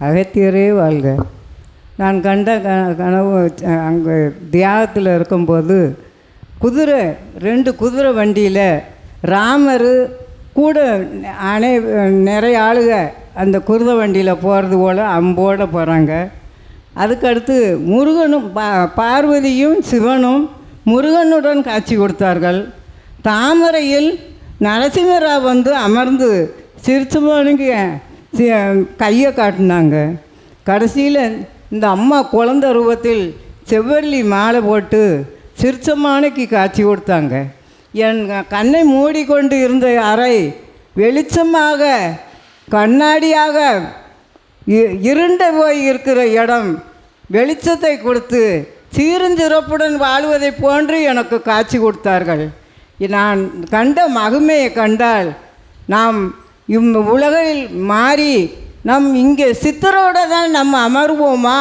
அகத்தியரே வாழ்க. நான் கண்ட கனவு அங்கே தியாகத்தில் இருக்கும்போது ரெண்டு குதிரை வண்டியில் ராமர் கூட நிறைய ஆளுக அந்த குதிரை வண்டியில் போகிறது போல் அம்போடு போகிறாங்க. அதுக்கடுத்து முருகனும் பார்வதியும் சிவனும் முருகனுடன் காட்சி கொடுத்தார்கள். தாமரையில் நரசிம்மராவ் வந்து அமர்ந்து சிரிச்சவனுக்கு கையை காட்டினாங்க. கடைசியில் இந்த அம்மா குழந்தை ரூபத்தில் செவ்வரளி மாலை போட்டு சிரிச்சமானைக்கு காட்சி கொடுத்தாங்க. என் கண்ணை மூடிக்கொண்டு இருந்த அறை வெளிச்சமாக கண்ணாடியாக இருண்ட போய் இருக்கிற இடம் வெளிச்சத்தை கொடுத்து சீருஞ்சிறப்புடன் வாழ்வதை போன்று எனக்கு காட்சி கொடுத்தார்கள். நான் கண்ட மகிமையை கண்டால் நாம் உலகில் மாறி நம் இங்கே சித்தரோடு தான் நம்ம அமர்வோமா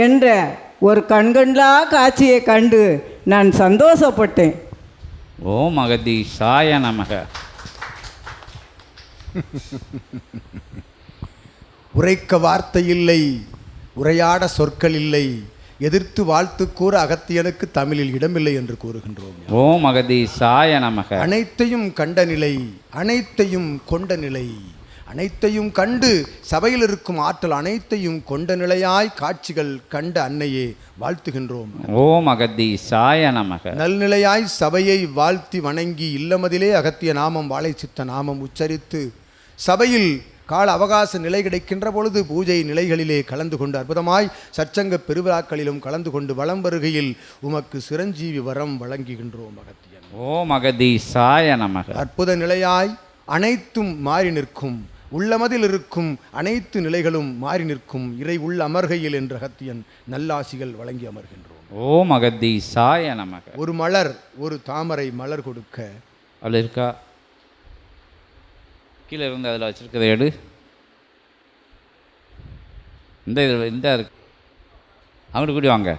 என்ற ஒரு கண்கண்டா காட்சியை கண்டு நான் சந்தோஷப்பட்டேன். ஓம் அகதீஷாய நமக. உரைக்க வார்த்தை இல்லை, உரையாட சொற்கள் இல்லை, எதிர்த்து வாழ்த்து கூற அகத்தியனுக்கு தமிழில் இடமில்லை என்று கூறுகின்றோம். ஓம் அகதீஷாய நமக. அனைத்தையும் கண்ட நிலை, அனைத்தையும் கொண்ட நிலை, அனைத்தையும் கண்டு சபையில் இருக்கும் ஆற்றல் அனைத்தையும் கொண்ட நிலையாய் காட்சிகள் கண்ட அன்னையே வாழ்த்துகின்றோம். ஓம் அகதீஷாய நமக. நல்நிலையாய் சபையை வாழ்த்தி வணங்கி இல்லமதிலே அகத்திய நாமம் வாழை சித்த நாமம் உச்சரித்து சபையில் கால அவகாச நிலை கிடைக்கின்ற பொழுது பூஜை நிலைகளிலே கலந்து கொண்டு அற்புதமாய் சற்சங்க பெருவிழாக்களிலும் கலந்து கொண்டு வலம் வருகையில் உமக்கு சிரஞ்சீவி வரம் வழங்குகின்றோம் அகத்தியன். ஓம் அகதீஷாய நமக. அற்புத நிலையாய் அனைத்தும் மாறி நிற்கும், உள்ளமதில் இருக்கும் அனைத்து நிலைகளும் மாறி நிற்கும் இறை உள்ள அமர்கையில் என்ற அகத்தியன் நல்லாசிகள் வழங்கி அமர்கின்றோம். ஓம் அகதீஷாய நமக. ஒரு மலர், ஒரு தாமரை மலர் கொடுக்க அதில் இருக்கா? கீழே இருந்து அதில் வச்சுருக்கதை எடு. இந்த இதில் இந்த இருக்கு, அங்கிட்டு கூடி வாங்க.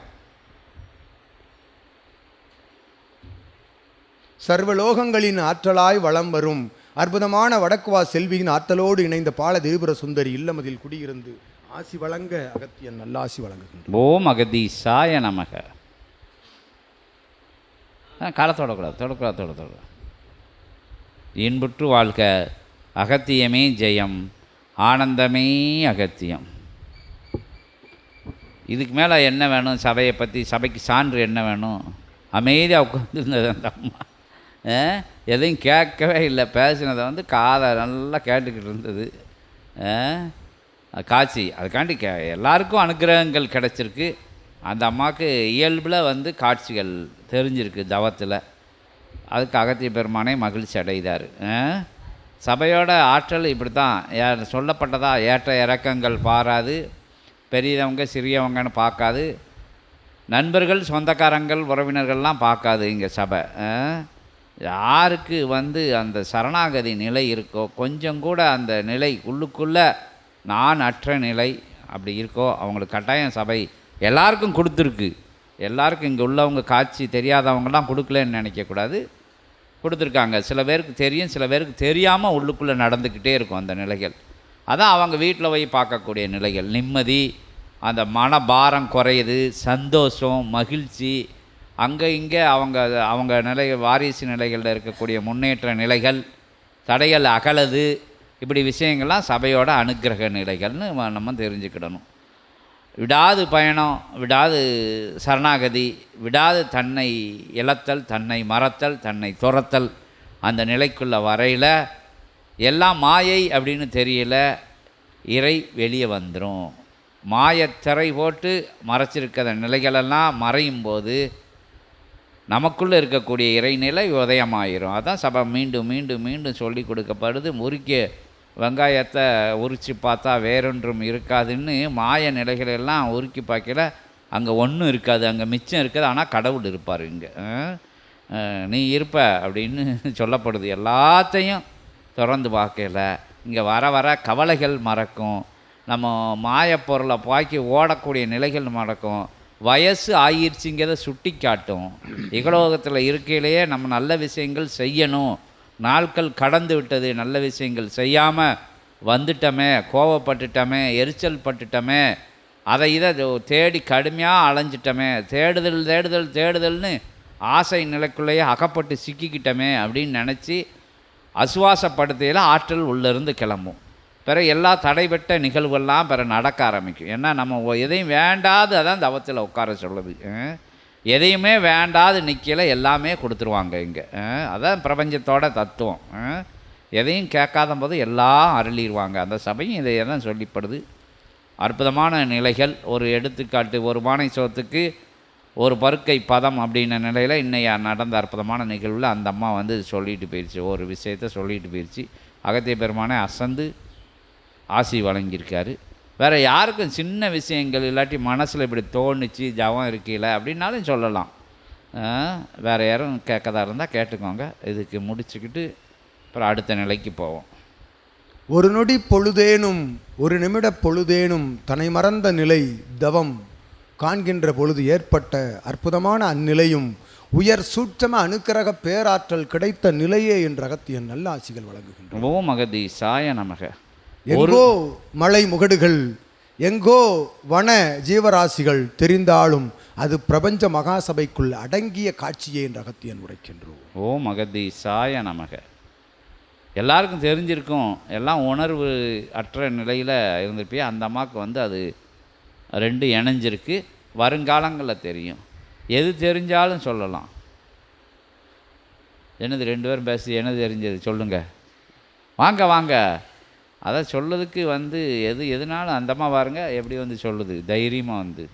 சர்வலோகங்களின் ஆற்றலாய் வளம் வரும் அற்புதமான வடக்குவா செல்வியின் ஆற்றலோடு இணைந்த பால தேவபுர சுந்தரி இல்லமதில் குடியிருந்து ஆசி வழங்க அகத்தியன் நல்லாசி வழங்குகின்றோம். ஓம் அகதீஷாய நமக. காலத்தோட கூடாது, தொடக்கூடாது. இன்புற்று வாழ்க, அகத்தியமே ஜெயம், ஆனந்தமே அகத்தியம். இதுக்கு மேலே என்ன வேணும்? சபையை பற்றி, சபைக்கு சான்று என்ன வேணும்? அமைதியாக உட்காந்துருந்தது அந்த அம்மா, எதையும் கேட்கவே இல்லை. பேசினதை வந்து காதை நல்லா கேட்டுக்கிட்டு இருந்தது. காட்சி அதுக்காண்டி எல்லாருக்கும் அனுகிரகங்கள் கிடச்சிருக்கு. அந்த அம்மாவுக்கு இயல்பில் வந்து காட்சிகள் தெரிஞ்சிருக்கு தவத்தில். அதுக்கு அகத்திய பெருமானே மகிழ்ச்சி அடைந்தார். சபையோட ஆற்றல் இப்படி தான் சொல்லப்பட்டதா, ஏற்ற இறக்கங்கள் பாராது, பெரியவங்க சிறியவங்கன்னு பார்க்காது, நண்பர்கள் சொந்தக்காரங்கள் உறவினர்கள்லாம் பார்க்காது. இங்கே சபை யாருக்கு வந்து அந்த சரணாகதி நிலை இருக்கோ, கொஞ்சம் கூட அந்த நிலை உள்ளுக்குள்ளே நான் அற்ற நிலை அப்படி இருக்கோ, அவங்களுக்கு கட்டாயம் சபை எல்லாருக்கும் கொடுத்துருக்கு. எல்லாருக்கும் இங்கே உள்ளவங்க காட்சி தெரியாதவங்களாம் கொடுக்கலன்னு நினைக்கக்கூடாது, கொடுத்துருக்காங்க. சில பேருக்கு தெரியும், சில பேருக்கு தெரியாமல் உள்ளுக்குள்ளே நடந்துக்கிட்டே இருக்கும் அந்த நிலைகள். அதான் அவங்க வீட்டில் போய் பார்க்கக்கூடிய நிலைகள். நிம்மதி, அந்த மனபாரம் குறையுது, சந்தோஷம், மகிழ்ச்சி, அங்கே இங்கே அவங்க நிலை வாரிசு நிலைகளில் இருக்கக்கூடிய முன்னேற்ற நிலைகள், தடைகள் அகலது, இப்படி விஷயங்கள்லாம் சபையோட அனுக்கிரக நிலைகள்னு நம்ம தெரிஞ்சுக்கிடணும். விடாது பயணம், விடாது சரணாகதி, விடாது தன்னை இழத்தல், தன்னை மறத்தல், தன்னை துரத்தல், அந்த நிலைக்குள்ள வரையில் எல்லாம் மாயை அப்படின்னு தெரியல, இறை வெளியே வந்துடும். மாயத்திரை போட்டு மறைச்சிருக்கிற நிலைகளெல்லாம் மறையும் போது நமக்குள்ளே இருக்கக்கூடிய இறைநிலை உதயமாயிரும். அதான் சபை மீண்டும் மீண்டும் மீண்டும் சொல்லி கொடுக்கப்படுது. முறுக்கிய வெங்காயத்தை உரித்து பார்த்தா வேறொன்றும் இருக்காதுன்னு மாய நிலைகளெல்லாம் உருக்கி பார்க்கல, அங்கே ஒன்றும் இருக்காது, அங்கே மிச்சம் இருக்காது, ஆனால் கடவுள் இருப்பார். இங்கே நீ இருப்ப அப்படின்னு சொல்லப்படுது. எல்லாத்தையும் திறந்து பார்க்கல, இங்கே வர வர கவலைகள் மறக்கும், நம்ம மாயப்பொருளை பாக்கி ஓடக்கூடிய நிலைகள் மறக்கும், வயசு ஆயிடுச்சுங்கிறத சுட்டி காட்டும். இகலோகத்தில் இருக்கையிலேயே நம்ம நல்ல விஷயங்கள் செய்யணும், நாட்கள் கடந்து விட்டது, நல்ல விஷயங்கள் செய்யாமல் வந்துட்டோமே, கோவப்பட்டுட்டோமே, எரிச்சல் பட்டுட்டோமே, அதை இதை தேடி கடுமையாக அலைஞ்சிட்டோமே, தேடுதல் தேடுதல் தேடுதல்னு ஆசை நிலைக்குள்ளேயே அகப்பட்டு சிக்கிக்கிட்டோமே அப்படின்னு நினச்சி அசுவாசப்படுத்தையில் ஆற்றல் உள்ளேருந்து கிளம்பும். பிறகு எல்லா தடைபட்ட நிகழ்வுகள்லாம் பிற நடக்க ஆரம்பிக்கும். ஏன்னா நம்ம எதையும் வேண்டாது அதான் தவத்தில் உட்கார சொல்லுது. எதையுமே வேண்டாது நிற்கல எல்லாமே கொடுத்துருவாங்க இங்கே. அதான் பிரபஞ்சத்தோட தத்துவம். எதையும் கேட்காத போது எல்லாம் அருளிடுவாங்க. அந்த சபையும் இதை தான் சொல்லிப்படுது. அற்புதமான நிலைகள். ஒரு எடுத்துக்காட்டு, ஒரு பானை சோத்துக்கு ஒரு பருக்கை பதம் அப்படின்ன நிலையில் இன்னையா நடந்த அற்புதமான நிகழ்வில் அந்த அம்மா வந்து சொல்லிட்டு போயிடுச்சு, ஒரு விஷயத்த சொல்லிட்டு போயிடுச்சு. அகத்திய பெருமானே அசந்து ஆசி வழங்கியிருக்காரு. வேறு யாருக்கும் சின்ன விஷயங்கள் இல்லாட்டி மனசில் இப்படி தோணுச்சு ஜபம் இருக்கல அப்படின்னாலும் சொல்லலாம். வேறு யாரும் கேட்கதா இருந்தால் கேட்டுக்கோங்க. இதுக்கு முடிச்சுக்கிட்டு அப்புறம் அடுத்த நிலைக்கு போவோம். ஒரு நொடி பொழுதேனும் ஒரு நிமிட பொழுதேனும் தன்னை மறந்த நிலை தவம் காண்கின்ற பொழுது ஏற்பட்ட அற்புதமான அந்நிலையும் உயர் சூட்சம அனுக்கிரக பேராற்றல் கிடைத்த நிலையே என்ற அகத்தியன் நல்ல ஆசிகள் வழங்குகின்றன. ஓம் அகதீசாய நமக. எங்கோ மலை முகடுகள், எங்கோ வன ஜீவராசிகள் தெரிந்தாலும் அது பிரபஞ்ச மகாசபைக்குள் அடங்கிய காட்சியே என்ற அகத்தியன் உரைக்கின்றோம். ஓம் அகதீசாய நமக. எல்லாருக்கும் தெரிஞ்சிருக்கும், எல்லாம் உணர்வு அற்ற நிலையில் இருந்திருப்பே. அந்த அம்மாவுக்கு வந்து அது ரெண்டு இணைஞ்சிருக்கு. வருங்காலங்களில் தெரியும். எது தெரிஞ்சாலும் சொல்லலாம். என்னது ரெண்டு பேரும் பேசி என்னது தெரிஞ்சது சொல்லுங்கள், வாங்க வாங்க. அதை சொல்லதுக்கு வந்து எதுனாலும் அந்தம்மா பாருங்க எப்படி வந்து சொல்லுது தைரியமாக வந்து.